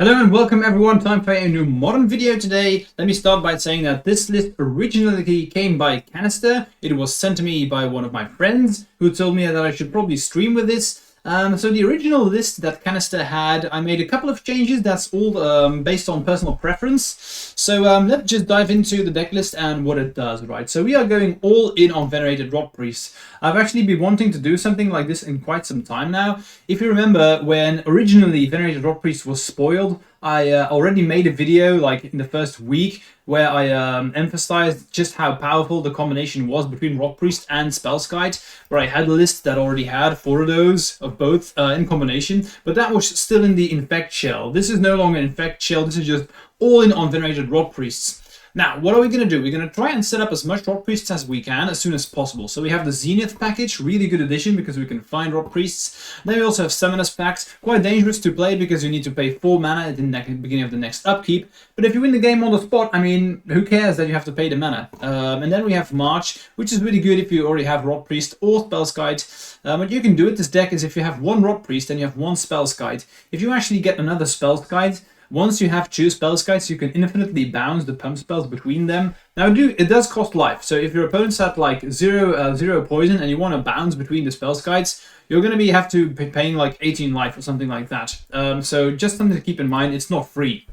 Hello and welcome everyone, time for a new modern video today. Let me start by saying that this list originally came by Canister. It was sent to me by one of my friends who told me that I should probably stream with this. So the original list that Canister had, I made a couple of changes. That's all based on personal preference. So let's just dive into the deck list and what it does, right? So we are going all in on Venerated Rotpriest. I've actually been wanting to do something like this in quite some time now. If you remember, when originally Venerated Rotpriest was spoiled, I already made a video like in the first week where I emphasized just how powerful the combination was between Rotpriest and Spellskite, where I had a list that already had 4 of those of both in combination, but that was still in the Infect shell. This is no longer Infect shell, this is just all in on Venerated Rotpriests. Now, what are we going to do? We're going to try and set up as much Rotpriests as we can as soon as possible. So we have the Zenith package, really good addition because we can find Rotpriests. Then we also have Summoners packs, quite dangerous to play because you need to pay 4 mana at the beginning of the next upkeep. But if you win the game on the spot, I mean, who cares that you have to pay the mana? And then we have March, which is really good if you already have Rotpriest or Spellskite. What you can do with this deck is if you have 1 Rotpriest and you have 1 Spellskite, if you actually get another Spellskite, once you have 2 Spellskites, you can infinitely bounce the pump spells between them. Now, it does cost life, so if your opponent's at like 0 poison and you want to bounce between the Spellskites, you're going to have to be paying like 18 life or something like that. So just something to keep in mind, it's not free.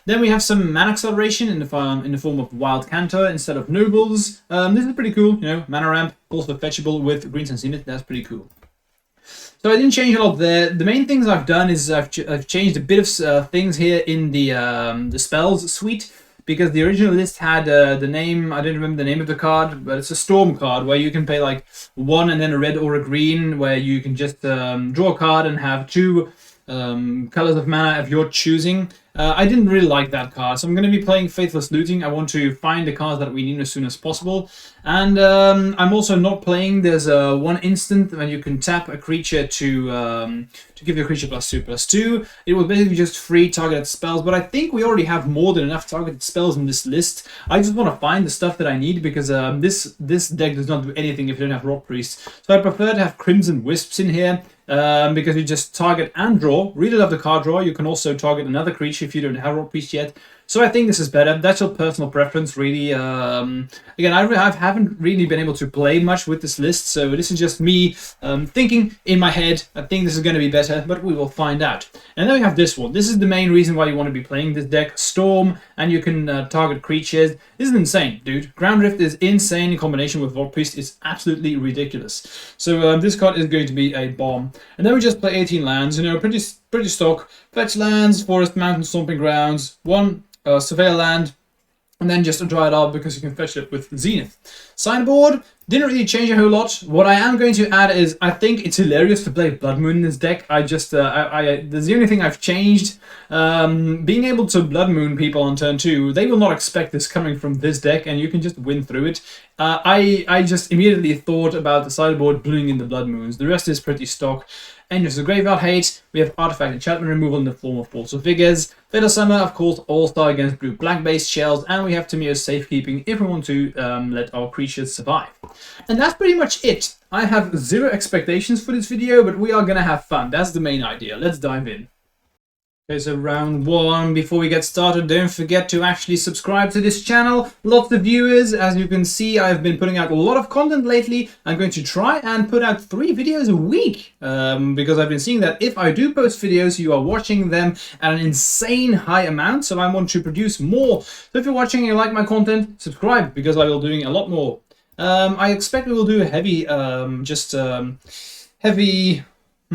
Then we have some mana acceleration in the form of Wild Canter instead of Nobles. This is pretty cool, you know, mana ramp, also fetchable with Greens and Zenith, that's pretty cool. So I didn't change a lot there. The main things I've done is I've changed a bit of things here in the spells suite, because the original list had the name, I don't remember the name of the card, but it's a Storm card where you can pay like 1 and then a red or a green, where you can just draw a card and have 2 colors of mana of your choosing. I didn't really like that card, so I'm going to be playing Faithless Looting. I want to find the cards that we need as soon as possible. And I'm also not playing, there's one instant when you can tap a creature to give your creature +2/+2. It will basically just free targeted spells, but I think we already have more than enough targeted spells in this list. I just want to find the stuff that I need, because this deck does not do anything if you don't have Rotpriest. So I prefer to have Crimson Wisps in here, because you just target and draw. Really love the card draw. You can also target another creature if you don't have Rotpriest yet. So I think this is better. That's your personal preference, really. Again, I haven't really been able to play much with this list, so this is just me thinking in my head. I think this is going to be better, but we will find out. And then we have this one. This is the main reason why you want to be playing this deck. Storm, and you can target creatures. This is insane, dude. Ground Rift is insane in combination with Rotpriest. It's absolutely ridiculous. So this card is going to be a bomb. And then we just play 18 lands, you know, pretty stock. Fetch lands, Forest, Mountain, Stomping Grounds, 1 Surveyor land, and then just dry it up because you can fetch it with Zenith. Sideboard didn't really change a whole lot. What I am going to add is I think it's hilarious to play Blood Moon in this deck. That's the only thing I've changed. Being able to Blood Moon people on turn 2, they will not expect this coming from this deck, and you can just win through it. I just immediately thought about the sideboard bluing in the Blood Moons. The rest is pretty stock. Angels of Graveyard Hate, we have Artifact Enchantment Removal in the form of Force of Figures, Fatal Summer, of course, All-Star against blue-black based shells, and we have Tamir's Safekeeping if we want to let our creatures survive. And that's pretty much it. I have 0 expectations for this video, but we are gonna have fun. That's the main idea. Let's dive in. Okay, so round 1. Before we get started, don't forget to actually subscribe to this channel. Lots of viewers. As you can see, I've been putting out a lot of content lately. I'm going to try and put out 3 videos a week, because I've been seeing that if I do post videos, you are watching them at an insane high amount, so I want to produce more. So if you're watching and you like my content, subscribe, because I will be doing a lot more. I expect we will do a heavy,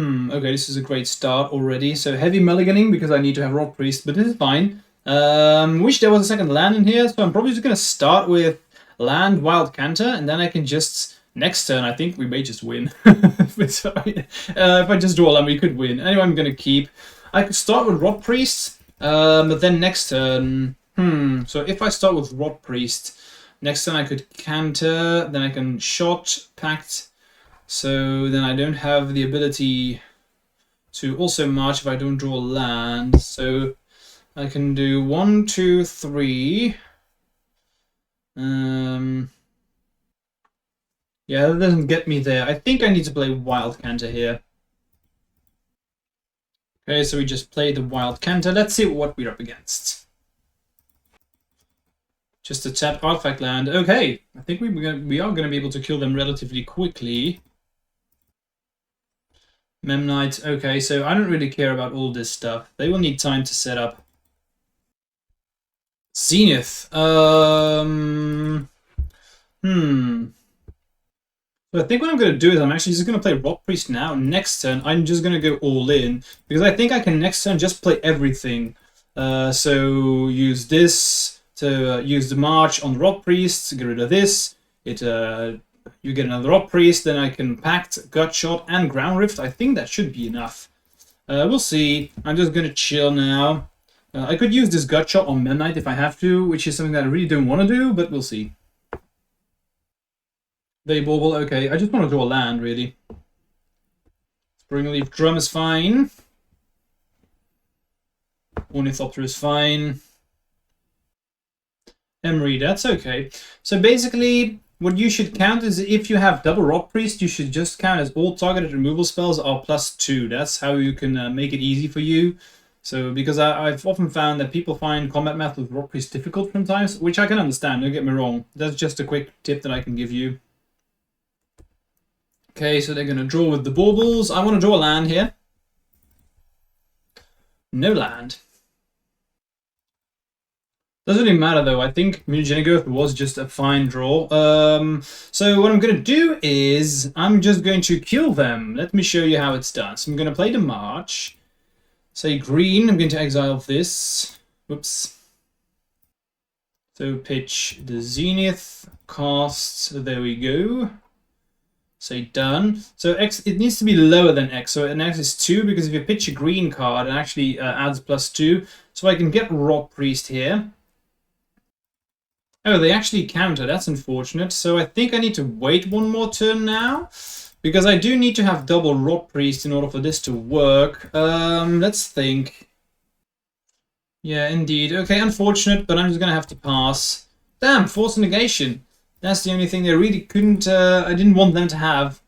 okay, this is a great start already. So heavy mulliganing because I need to have Rotpriest, but this is fine. Wish there was a second land in here, so I'm probably just going to start with land Wild Canter, and then I can just, next turn, I think we may just win. If I just draw a land, we could win. Anyway, I'm going to keep. I could start with Rotpriest, but then next turn, so if I start with Rotpriest, next turn I could Canter, then I can Shot, Pact. So then I don't have the ability to also march if I don't draw land. So I can do 1, 2, 3. Yeah, that doesn't get me there. I think I need to play Wild Canter here. Okay, so we just played the Wild Canter. Let's see what we're up against. Just a tapped artifact land. Okay, I think we are gonna be able to kill them relatively quickly. Memnite. Okay, so I don't really care about all this stuff. They will need time to set up. Zenith. So I think what I'm going to do is I'm actually just going to play Rotpriest now. Next turn, I'm just going to go all in. Because I think I can next turn just play everything. So use this to use the March on the Rotpriest, get rid of this. You get another Rotpriest, then I can Pact, Gutshot, and Ground Rift. I think that should be enough. We'll see. I'm just going to chill now. I could use this Gutshot on Midnight if I have to, which is something that I really don't want to do, but we'll see. They bauble, okay. I just want to draw a land, really. Springleaf Drum is fine. Ornithopter is fine. Emery, that's okay. So basically, what you should count is if you have double Rotpriest, you should just count as all targeted removal spells are +2. That's how you can make it easy for you. So, because I've often found that people find combat math with Rotpriest difficult sometimes, which I can understand, don't get me wrong. That's just a quick tip that I can give you. Okay, so they're going to draw with the baubles. I want to draw a land here. No land. Doesn't really matter though. I think Mutagenic was just a fine draw. So what I'm going to do is I'm just going to kill them. Let me show you how it's done. So I'm going to play the March. Say green. I'm going to exile this. Whoops. So pitch the Zenith. Cast. There we go. Say done. So X, it needs to be lower than X. So an X is 2 because if you pitch a green card, it actually adds +2. So I can get Rotpriest here. Oh, they actually counter. That's unfortunate. So I think I need to wait one more turn now. Because I do need to have double Rotpriest in order for this to work. Let's think. Yeah, indeed. Okay, unfortunate, but I'm just going to have to pass. Damn, Force Negation. That's the only thing they really couldn't, I didn't want them to have.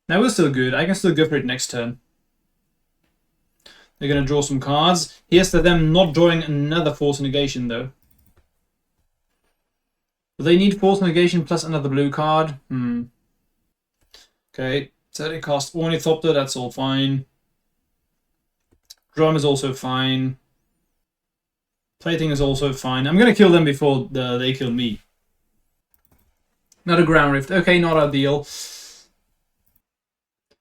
That was still good. I can still go for it next turn. They're going to draw some cards. Here's to them not drawing another Force Negation, though. Do they need Force Negation plus another blue card? Okay, so they cast Ornithopter, that's all fine. Drum is also fine. Plating is also fine. I'm going to kill them before they kill me. Not a Ground Rift. Okay, not ideal. So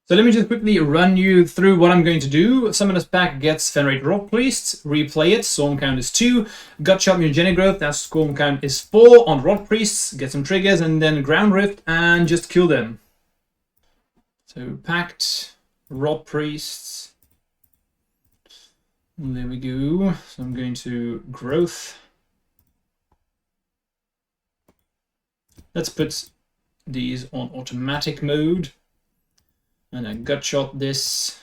let me just quickly run you through what I'm going to do. Summoner's Pack gets Fenrate Rotpriest. Replay it. Storm count is 2. Gutshot Mutagenic Growth. That storm count is 4 on Rotpriests. Get some triggers and then Ground Rift and just kill them. So Pact, Rotpriests. There we go. So I'm going to Growth. Let's put these on automatic mode. And then Gutshot this.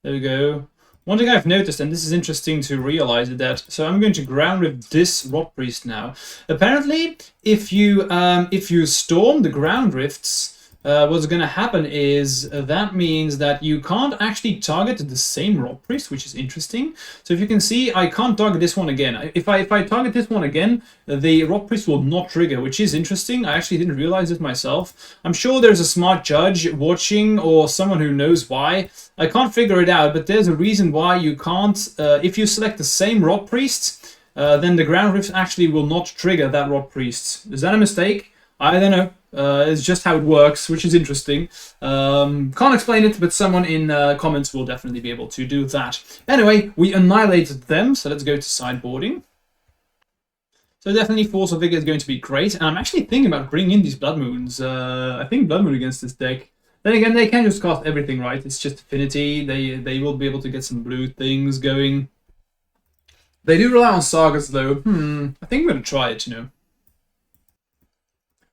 There we go. One thing I've noticed, and this is interesting to realize, is that so I'm going to Ground Rift this Rotpriest now. Apparently, if you storm the Ground Rifts, what's going to happen is that means that you can't actually target the same Rotpriest, which is interesting. So if you can see, I can't target this one again. If I target this one again, the Rotpriest will not trigger, which is interesting. I actually didn't realize it myself. I'm sure there's a smart judge watching or someone who knows why. I can't figure it out, but there's a reason why you can't. If you select the same Rotpriest, then the Ground Rift actually will not trigger that Rotpriest. Is that a mistake? I don't know. It's just how it works, which is interesting. Can't explain it, but someone in comments will definitely be able to do that. Anyway, we annihilated them, so let's go to sideboarding. So definitely Force of Vigor is going to be great, and I'm actually thinking about bringing in these Blood Moons. I think Blood Moon against this deck. Then again, they can just cast everything, right? It's just Affinity. They will be able to get some blue things going. They do rely on Sagas, though. I think I'm going to try it, you know.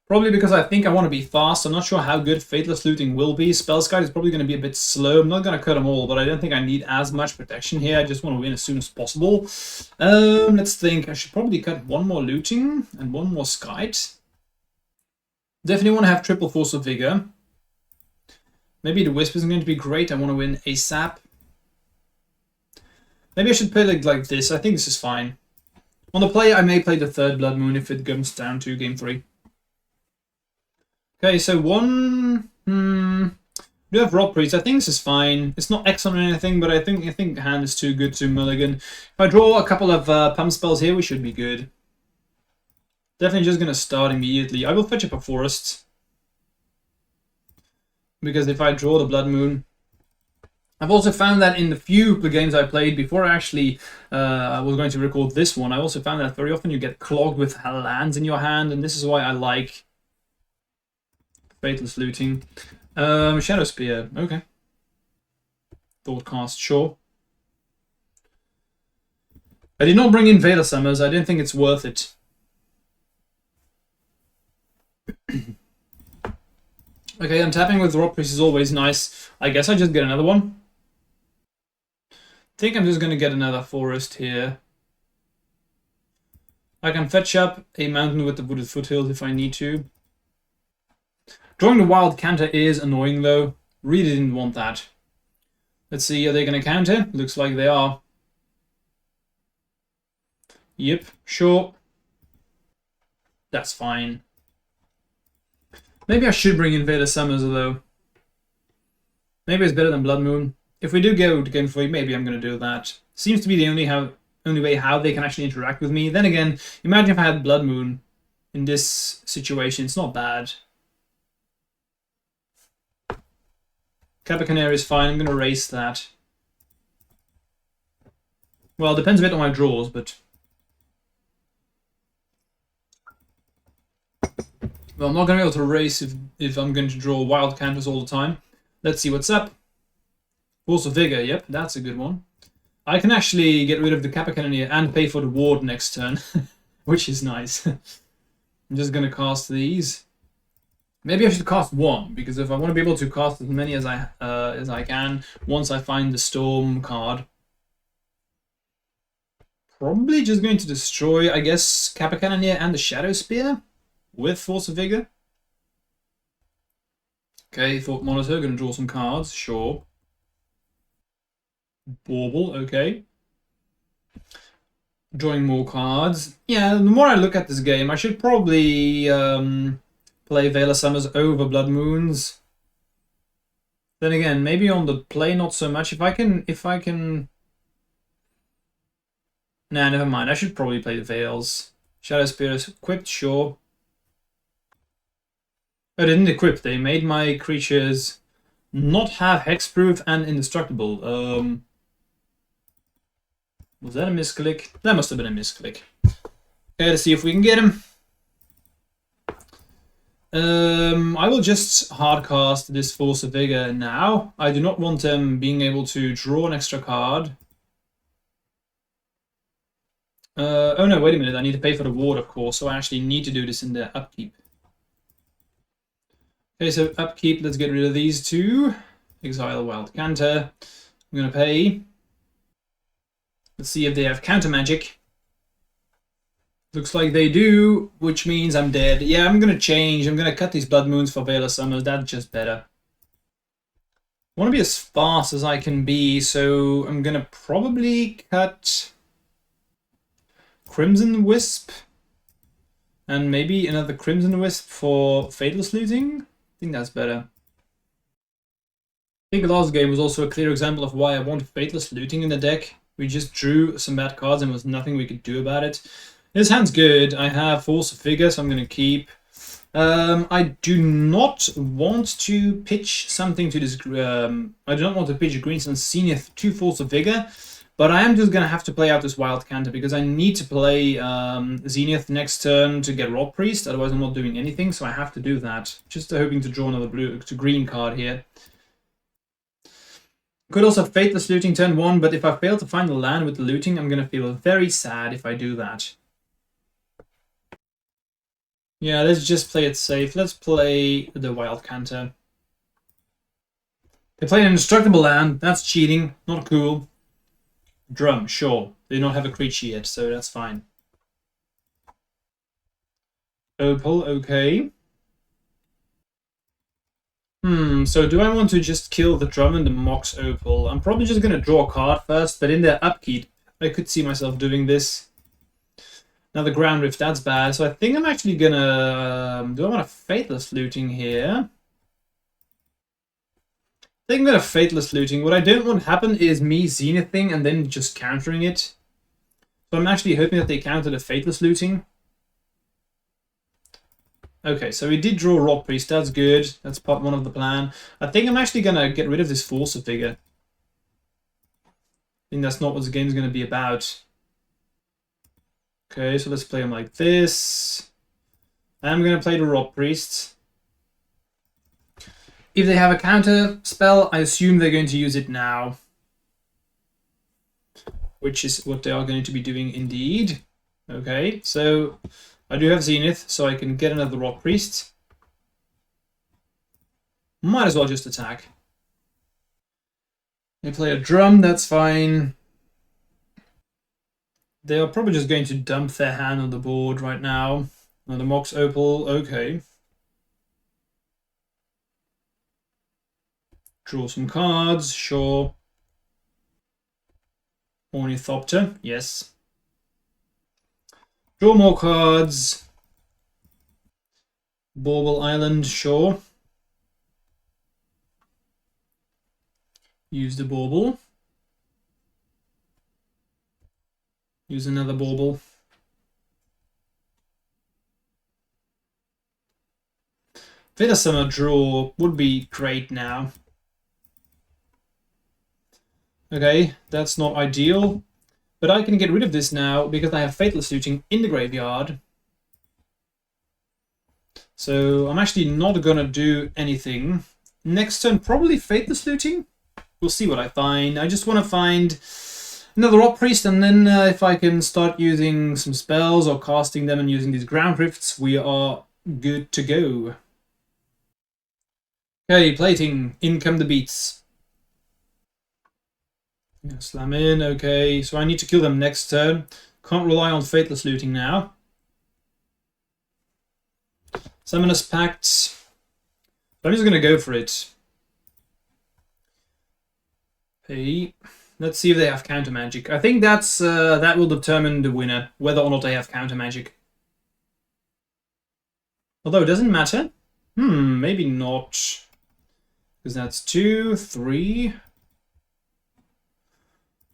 Probably because I think I want to be fast. I'm not sure how good Fateless Looting will be. Spellskite is probably going to be a bit slow. I'm not going to cut them all, but I don't think I need as much protection here. I just want to win as soon as possible. Let's think. I should probably cut one more Looting and one more Skite. Definitely want to have triple Force of Vigor. Maybe the Wisp isn't going to be great. I want to win ASAP. Maybe I should play like this. I think this is fine. On the play, I may play the third Blood Moon if it comes down to game 3. Okay, so one... We have Rotpriest. I think this is fine. It's not excellent or anything, but I think the hand is too good to mulligan. If I draw a couple of pump spells here, we should be good. Definitely just going to start immediately. I will fetch up a forest. Because if I draw the Blood Moon... I've also found that in the few games I played before I actually was going to record this one, I also found that very often you get clogged with lands in your hand, and this is why I like Faithless Looting. Shadow Spear, okay. Thoughtcast, sure. I did not bring in Veil of Summers. I didn't think it's worth it. Okay, untapping with Rotpriest is always nice. I guess I just get another one. I think I'm just going to get another forest here. I can fetch up a mountain with the wooded foothills if I need to. Drawing the wild counter is annoying though. Really didn't want that. Let's see, are they going to counter? Looks like they are. Yep, sure. That's fine. Maybe I should bring in Veil of Summers though. Maybe it's better than Blood Moon. If we do go to game 3, maybe I'm going to do that. Seems to be the only way how they can actually interact with me. Then again, imagine if I had Blood Moon in this situation. It's not bad. Kappa Canary is fine. I'm going to erase that. Well, it depends a bit on my draws, but... Well, I'm not going to be able to erase if I'm going to draw wild counters all the time. Let's see what's up. Force of Vigor, yep, that's a good one. I can actually get rid of the Kappa Cannoneer and pay for the ward next turn, which is nice. I'm just going to cast these. Maybe I should cast one, because if I want to be able to cast as many as I can once I find the Storm card. Probably just going to destroy, I guess, Kappa Cannoneer and the Shadow Spear with Force of Vigor. Okay, Thought Monitor, going to draw some cards, sure. Bauble, okay. Drawing more cards. Yeah, the more I look at this game, I should probably play Veil of Summers over Blood Moons. Then again, maybe on the play not so much. If I can... Nah, never mind. I should probably play the Veils. Shadow Spear is equipped, sure. Oh, they didn't equip. They made my creatures not have hexproof and indestructible. Was that a misclick? That must have been a misclick. Okay, let's see if we can get him. I will just hardcast this Force of Vigor now. I do not want them being able to draw an extra card. Oh no, wait a minute. I need to pay for the ward, of course, so I actually need to do this in the upkeep. Okay, so upkeep, let's get rid of these two. Exile Wild Canter. I'm going to pay. Let's see if they have counter magic. Looks like they do, which means I'm dead. Yeah, I'm going to change. I'm going to cut these Blood Moons for Veil of Summers. That's just better. I want to be as fast as I can be, so I'm going to probably cut Crimson Wisp. And maybe another Crimson Wisp for Faithless Looting. I think that's better. I think the last game was also a clear example of why I want Faithless Looting in the deck. We just drew some bad cards and there was nothing we could do about it. This hand's good. I have Force of Vigor, so I'm going to keep. I do not want to pitch something to this... I do not want to pitch Greenstone Zenith to Force of Vigor, but I am just going to have to play out this Wild Canter because I need to play Zenith next turn to get Rotpriest, otherwise I'm not doing anything, so I have to do that. Just hoping to draw another blue to green card here. Could also Faithless Looting turn 1, but if I fail to find the land with the looting, I'm going to feel very sad if I do that. Yeah, let's just play it safe. Let's play the Wild Canter. They play an indestructible land. That's cheating. Not cool. Drum, sure. They do not have a creature yet, so that's fine. Opal, okay. So do I want to just kill the drum and the Mox Opal? I'm probably just going to draw a card first, but in their upkeep, I could see myself doing this. Now the Ground Rift, that's bad. So I think I'm actually going to... do I want a Faithless Looting here? I think I'm going to Faithless Looting. What I don't want to happen is me Zenithing and then just countering it. So I'm actually hoping that they counter the Faithless Looting. Okay, so we did draw Rotpriest, that's good. That's part one of the plan. I think I'm actually going to get rid of this Forcer figure. I think that's not what the game's going to be about. Okay, so let's play him like this. I'm going to play the Rotpriest. If they have a counter spell, I assume they're going to use it now. Which is what they are going to be doing indeed. Okay, so I do have Zenith, so I can get another Rotpriest. Might as well just attack. They play a drum, that's fine. They are probably just going to dump their hand on the board right now. Another Mox Opal, okay. Draw some cards, sure. Ornithopter, yes. Draw more cards. Bauble Island, sure. Use the Bauble. Use another Bauble. Feather Summer draw would be great now. Okay, that's not ideal. But I can get rid of this now because I have Faithless Looting in the graveyard. So I'm actually not gonna do anything. Next turn, probably Faithless Looting. We'll see what I find. I just want to find another Rotpriest, and then if I can start using some spells or casting them and using these Ground Rifts, we are good to go. Okay, plating. In come the beats. Yeah, slam in, okay. So I need to kill them next turn. Can't rely on Faithless Looting now. Summoner's Pact. I'm just going to go for it. Hey, let's see if they have counter magic. I think that's that will determine the winner, whether or not they have counter magic. Although it doesn't matter. Maybe not. Because that's 2, 3.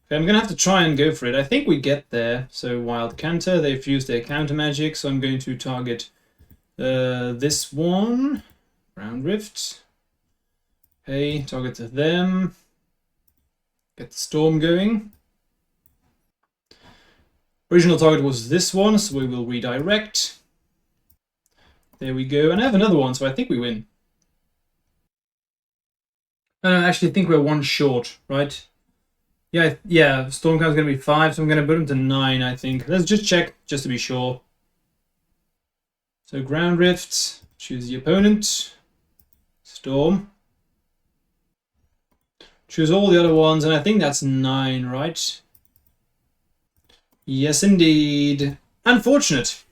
Okay, I'm gonna have to try and go for it. I think we get there. So Wild Canter, they've used their counter magic, so I'm going to target this one. Ground Rift. Okay, target to them. Get the storm going. Original target was this one, so we will redirect. There we go. And I have another one, so I think we win. I actually think we're one short, right? Yeah, Stormcloud's going to be 5, so I'm going to put him to 9, I think. Let's just check, just to be sure. So Ground Rift, choose the opponent. Storm. Choose all the other ones, and I think that's 9, right? Yes, indeed. Unfortunate.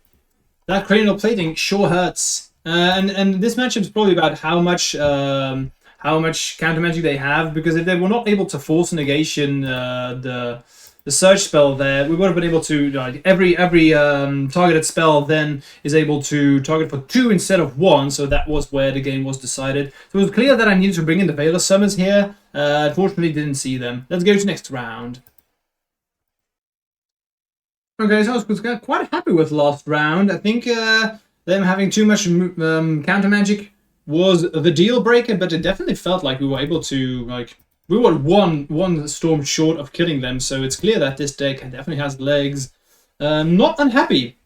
That cranial plating sure hurts. And this matchup is probably about how much counter magic they have, because if they were not able to force negation the search spell there, we would have been able to, like, every targeted spell then is able to target for 2 instead of 1, so that was where the game was decided. So it was clear that I needed to bring in the Veil of Summers here. Unfortunately, didn't see them. Let's go to next round. Okay, so I was quite happy with last round. I think them having too much counter magic was the deal breaker, but it definitely felt like we were able to, like, we were one storm short of killing them, so it's clear that this deck definitely has legs. Not unhappy.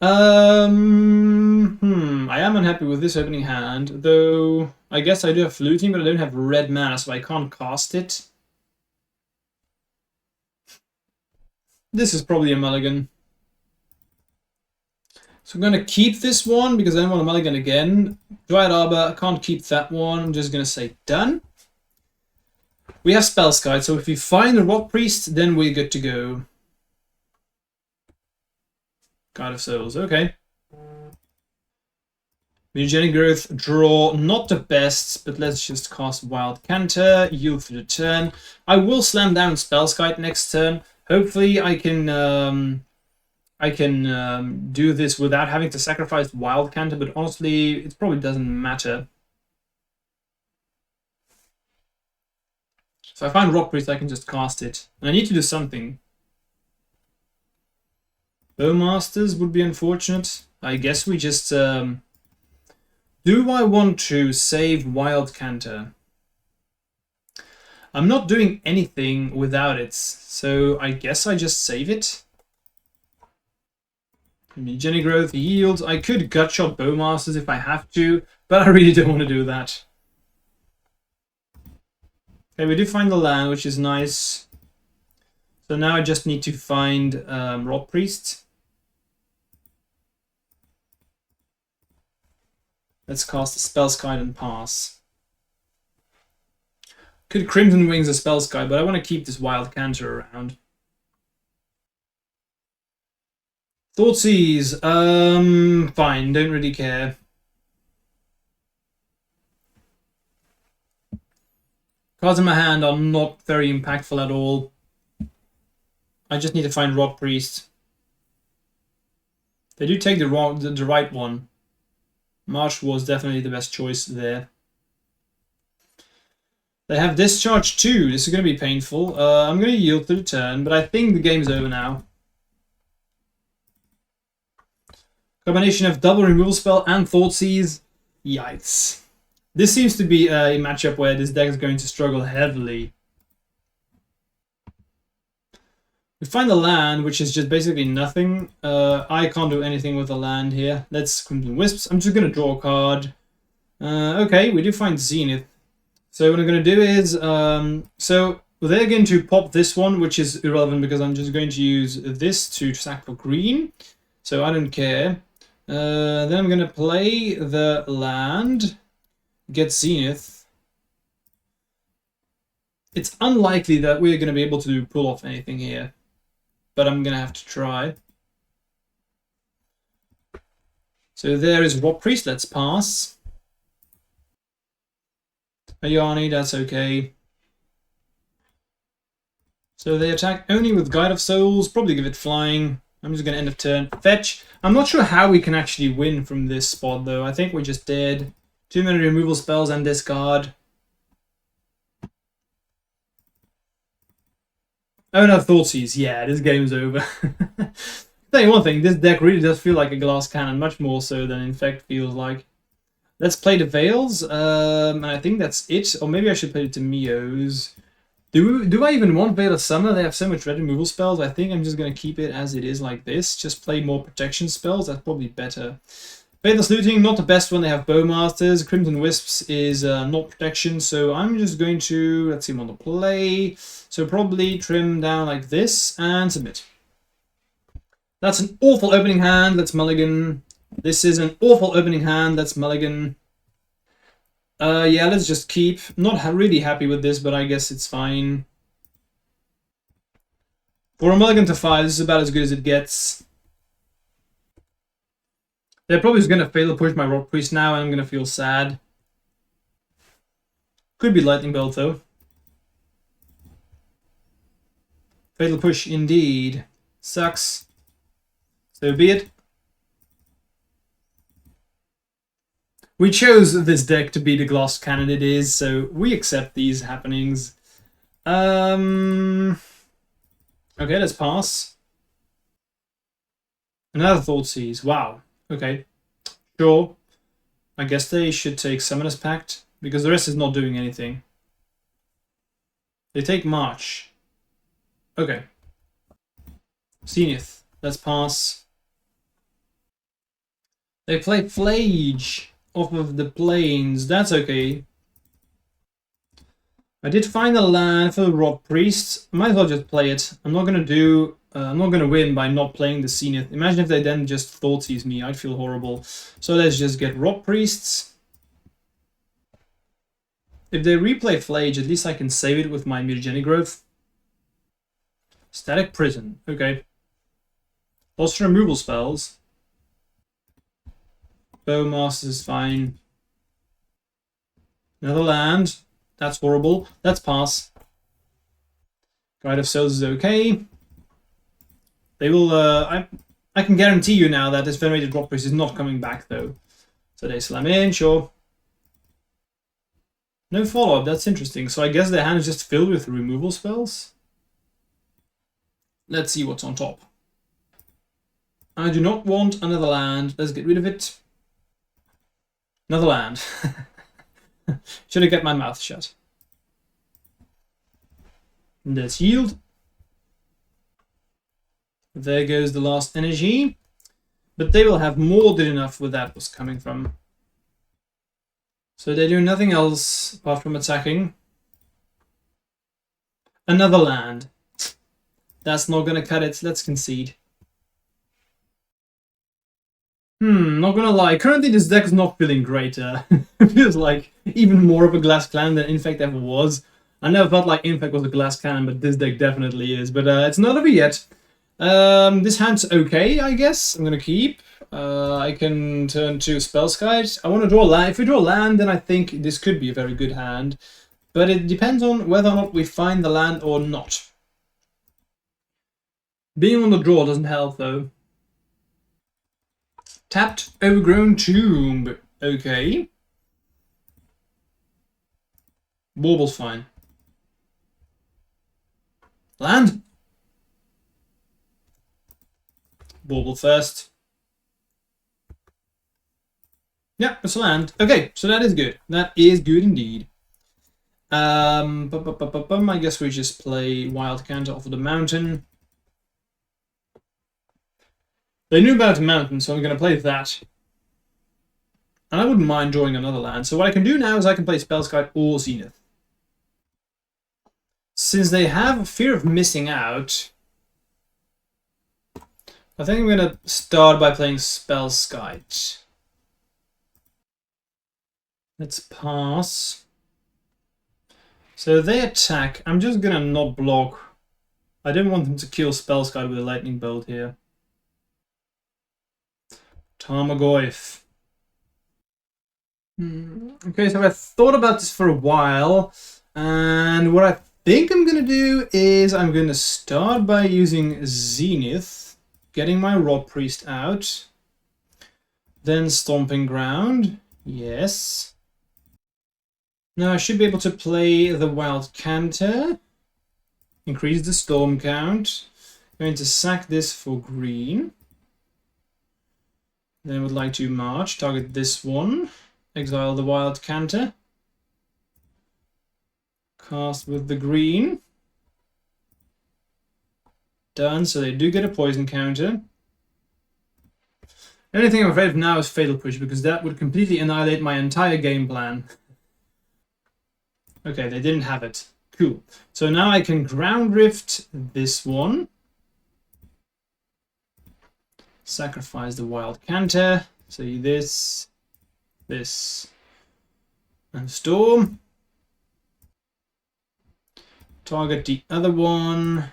I am unhappy with this opening hand, though I guess I do have Fluting, but I don't have red mana, so I can't cast it. This is probably a mulligan. So I'm going to keep this one because I don't want to mulligan again. Dryad Arbor, I can't keep that one. I'm just going to say done. We have Spellskite, so if we find the Rotpriest, then we're good to go. Guide of Souls, okay. Mutagenic Growth, draw, not the best, but let's just cast Wild Canter, yield for the turn. I will slam down Spellskite next turn. Hopefully I can do this without having to sacrifice Wild Canter, but honestly, it probably doesn't matter. So if I find Rotpriest, I can just cast it. And I need to do something. Bowmasters would be unfortunate. I guess we just... do I want to save Wild Canter? I'm not doing anything without it, so I guess I just save it. Mutagenic Growth, yield. I could Gutshot Bowmasters if I have to, but I really don't want to do that. Okay, we do find the land, which is nice. So now I just need to find Rotpriest. Let's cast a Spellskite and pass. Could Crimson Wings a Spellskite, but I want to keep this Wild Canter around. Thoughtseize, fine, don't really care. Cards in my hand are not very impactful at all. I just need to find Rotpriest. They do take the right one. March was definitely the best choice there. They have Discharge too. This is going to be painful. I'm going to yield to the turn, but I think the game's over now. Combination of double removal spell and Thoughtseize. Yikes. This seems to be a matchup where this deck is going to struggle heavily. We find the land, which is just basically nothing. I can't do anything with the land here. Let's Crimson Wisps. I'm just going to draw a card. Okay, we do find Zenith. So what I'm going to do is... so they're going to pop this one, which is irrelevant because I'm just going to use this to sack for green. So I don't care. Then I'm going to play the land. Get Zenith. It's unlikely that we're going to be able to pull off anything here. But I'm going to have to try. So there is Rotpriest, let's pass. Ayani, that's okay. So they attack only with Guide of Souls, probably give it flying. I'm just going to end of turn. Fetch. I'm not sure how we can actually win from this spot though. I think we're just dead. 2 mana removal spells and discard. Oh no, Thoughtseize. Yeah, this game's over. Tell you one thing, this deck really does feel like a glass cannon, much more so than Infect feels like. Let's play the Veils, and I think that's it. Or maybe I should play the Mios. Do I even want Veil of Summer? They have so much red removal spells. I think I'm just going to keep it as it is like this. Just play more protection spells. That's probably better. Faithless Looting, not the best when they have Bowmasters. Crimson Wisps is not protection, so I'm just going to, let's see, I'm on the play. So probably trim down like this and submit. That's an awful opening hand. Let's mulligan. This is an awful opening hand. Let's mulligan. Yeah, let's just keep. Not really happy with this, but I guess it's fine. For a mulligan to 5, this is about as good as it gets. They're probably just going to fail to push my Rotpriest now, and I'm going to feel sad. Could be Lightning Bolt, though. Fatal push, indeed. Sucks. So be it. We chose this deck to be the glass cannon it is, so we accept these happenings. Okay, let's pass. Another Thoughtseize. Wow. Okay. Sure. I guess they should take Summoner's Pact, because the rest is not doing anything. They take March. Okay. Zenith. Let's pass. They play Flage off of the plains. That's okay. I did find a land for the Rotpriest. Might as well just play it. I'm not gonna do. I'm not gonna win by not playing the Zenith. Imagine if they then just Thoughtseize me. I'd feel horrible. So let's just get Rotpriests. If they replay Flage, at least I can save it with my Mutagenic Growth. Static Prison. Okay. Lost removal spells. Bowmasters is fine. Another land. That's horrible. Let's pass. Guide of Souls is okay. They will... I can guarantee you now that this venerated Rotpriest is not coming back, though. So they slam in, sure. No follow-up, that's interesting. So I guess their hand is just filled with removal spells. Let's see what's on top. I do not want another land. Let's get rid of it. Another land. Should have kept my mouth shut. Let's yield. There goes the last energy. But they will have more than enough where that was coming from. So they do nothing else apart from attacking. Another land. That's not going to cut it. Let's concede. Not gonna lie. Currently this deck is not feeling great. It feels like even more of a glass cannon than Infect ever was. I never felt like Infect was a glass cannon, but this deck definitely is. But it's not over yet. This hand's okay, I guess. I'm gonna keep. I can turn to Spellskite. I want to draw a land. If we draw a land, then I think this could be a very good hand. But it depends on whether or not we find the land or not. Being on the draw doesn't help, though. Tapped Overgrown Tomb. Okay. Baubles fine. Land. Bauble first. Yeah, it's a land. Okay, so that is good. That is good indeed. I guess we just play Wild Canter off of the mountain. They knew about the mountain, so I'm going to play that. And I wouldn't mind drawing another land. So what I can do now is I can play Spellskite or Zenith. Since they have fear of missing out, I think I'm going to start by playing Spellskite. Let's pass. So they attack. I'm just going to not block. I didn't want them to kill Spellskite with a lightning bolt here. Tarmogoyf. Okay, so I thought about this for a while, and what I think I'm going to do is I'm going to start by using Zenith, getting my Rotpriest out, then Stomping Ground, yes. Now I should be able to play the Wild Canter, increase the Storm count, going to sack this for green. Then I would like to march, target this one, exile the Wild Canter, cast with the green. Done, so they do get a poison counter. The only thing I'm afraid of now is Fatal Push, because that would completely annihilate my entire game plan. Okay, they didn't have it. Cool. So now I can Ground Rift this one. Sacrifice the Wild Canter. So this, and Storm. Target the other one.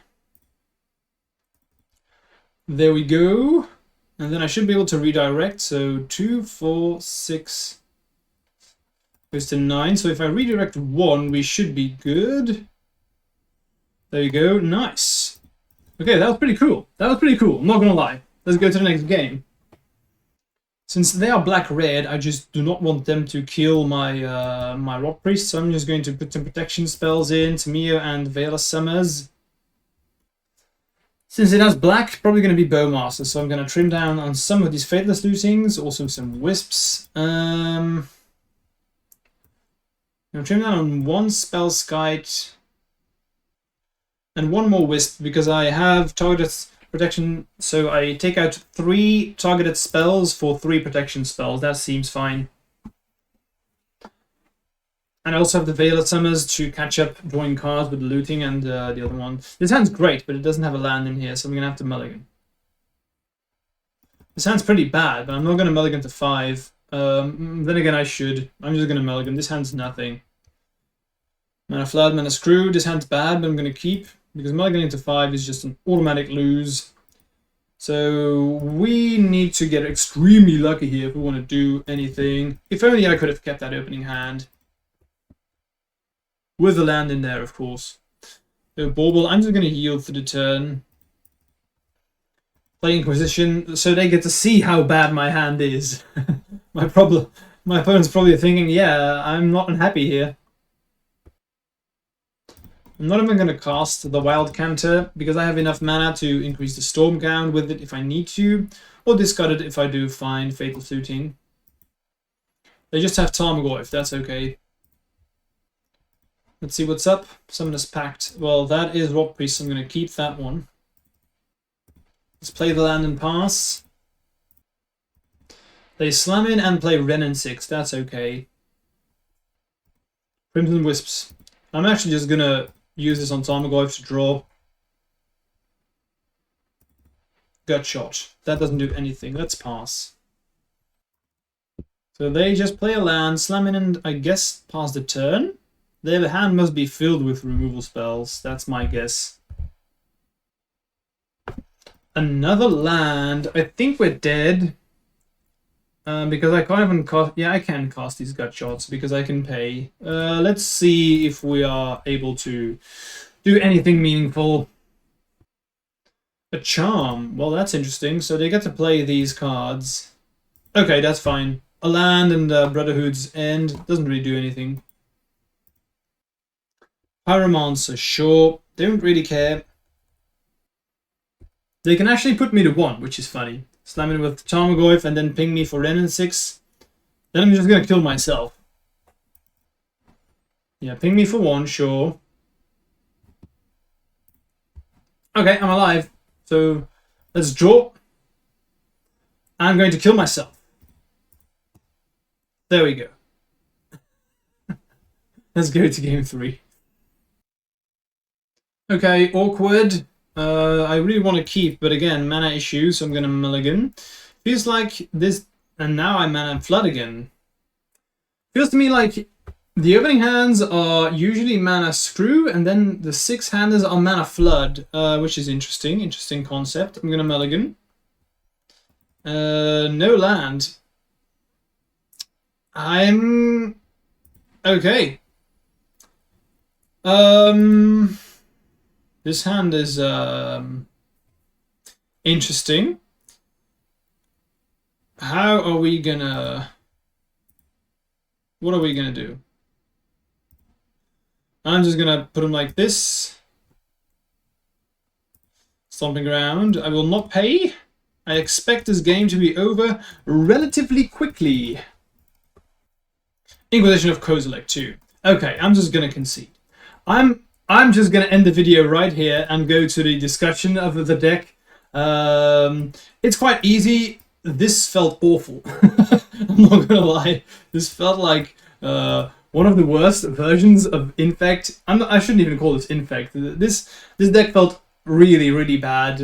There we go. And then I should be able to redirect. So 2, 4, 6 goes to 9. So if I redirect 1, we should be good. There you go. Nice. Okay, that was pretty cool. That was pretty cool. I'm not gonna lie. Let's go to the next game. Since they are black-red, I just do not want them to kill my my Rotpriest, so I'm just going to put some protection spells in, Tamio and Veil of Summers. Since it has black, probably going to be Bowmaster, so I'm going to trim down on some of these Faithless Lootings, also some Wisps. I'm going to trim down on one Spellskite and one more Wisp, because I have targeted protection, so I take out 3 targeted spells for 3 protection spells. That seems fine. And I also have the Veil of Summers to catch up drawing cards with the looting and the other one. This hand's great, but it doesn't have a land in here, so I'm going to have to mulligan. This hand's pretty bad, but I'm not going to mulligan to 5. Then again, I should. I'm just going to mulligan. This hand's nothing. Mana Flood, Mana Screw. This hand's bad, but I'm going to keep, because mulliganing to 5 is just an automatic lose. So we need to get extremely lucky here if we want to do anything. If only I could have kept that opening hand. With the land in there, of course. So Bauble, I'm just going to yield for the turn. Play Inquisition, so they get to see how bad my hand is. My opponent's probably thinking, yeah, I'm not unhappy here. I'm not even going to cast the Wild Canter, because I have enough mana to increase the Storm count with it if I need to, or discard it if I do find Fatal Suiting. They just have Tarmogoyf, that's okay. Let's see what's up. Summoner's Pact. Well, that is Rotpriest, so I'm going to keep that one. Let's play the land and pass. They slam in and play Wrenn and 6, that's okay. Crimson Wisps. I'm actually just going to use this on Tarmogoyf to draw. Gut Shot. That doesn't do anything. Let's pass. So they just play a land, slam in and I guess pass the turn. Their hand must be filled with removal spells. That's my guess. Another land. I think we're dead. Because I can't even cast... Yeah, I can cast these gut shots because I can pay. Let's see if we are able to do anything meaningful. A charm. Well, that's interesting. So they get to play these cards. Okay, that's fine. A land and Brotherhood's End. Doesn't really do anything. Pyromancer, sure. Don't really care. They can actually put me to 1, which is funny. Slam in with Tarmogoyf and then ping me for Wrenn and 6. Then I'm just gonna kill myself. Yeah, ping me for 1, sure. Okay, I'm alive. So let's draw. I'm going to kill myself. There we go. Let's go to game 3. Okay, awkward. I really want to keep, but again, mana issues, so I'm going to mulligan. Feels like this, and now I mana flood again. Feels to me like the opening hands are usually mana screw, and then the 6-handers are mana flood, which is interesting. Interesting concept. I'm going to mulligan. No land. I'm... okay. This hand is interesting. How are we gonna... what are we gonna do? I'm just gonna put him like this. Stomping ground. I will not pay. I expect this game to be over relatively quickly. Inquisition of Kozilek 2. Okay, I'm just gonna concede. I'm just going to end the video right here and go to the discussion of the deck. It's quite easy. This felt awful. I'm not going to lie. This felt like one of the worst versions of Infect. I shouldn't even call this Infect. This deck felt really, really bad.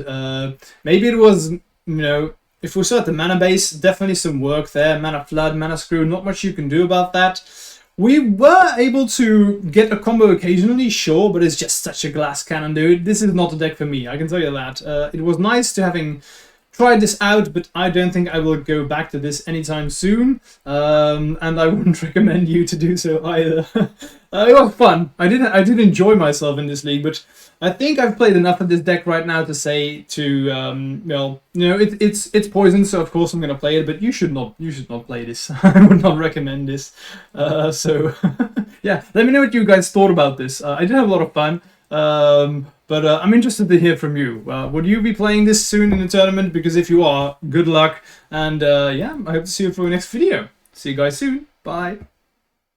Maybe it was, you know, if we start the mana base, definitely some work there. Mana flood, mana screw, not much you can do about that. We were able to get a combo occasionally, sure, but it's just such a glass cannon, dude. This is not a deck for me, I can tell you that. It was nice to having tried this out, but I don't think I will go back to this anytime soon. And I wouldn't recommend you to do so either. It was fun. I did enjoy myself in this league, but I think I've played enough of this deck right now to say to well, you know, it's poison, so of course I'm gonna play it, but you should not play this. I would not recommend this. So yeah, let me know what you guys thought about this. I did have a lot of fun. But I'm interested to hear from you. Would you be playing this soon in the tournament? Because if you are, good luck. And yeah, I hope to see you for the next video. See you guys soon. Bye.